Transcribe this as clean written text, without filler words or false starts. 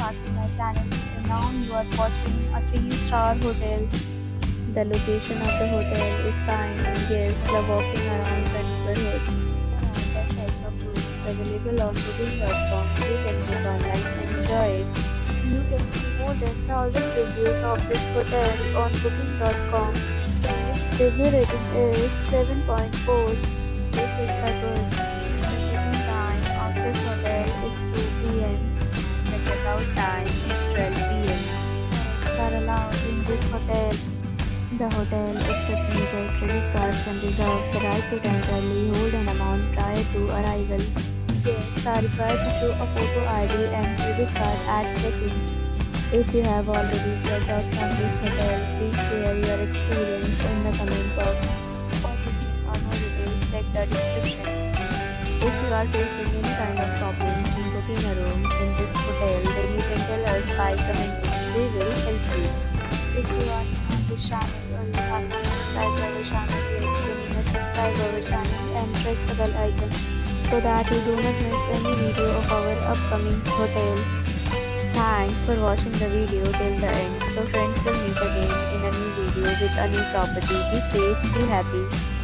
Sandhya channel, and now you are watching a 3-star hotel. The location of the hotel is fine and guests love walking around the neighborhood. There are 10 types of rooms available on booking.com. You can book online and enjoy it. You can see more than 1,000 reviews of this hotel on booking.com. Its review rating is 7.4. This is the good. The check-in time of this hotel is 2 p.m. The checkout time is 12 p.m. Pets are allowed in this hotel. The hotel accepts major credit cards and reserves the right to temporarily hold an amount prior to arrival. Guests are required to show a photo ID and credit card at check-in. If you have already checked out from this hotel, please share your experience in the comment box. For booking or more details, check the description. If you are facing any kind of problem in booking a room in this hotel, then you can tell us by commenting. We will help you. If you are new on this channel or you have not subscribed our channel yet, then you must subscribe our channel and press the bell icon so that you do not miss any video of our upcoming hotel. Thanks for watching the video till the end. So friends, will meet again in a new video with a new property. Be safe, be happy.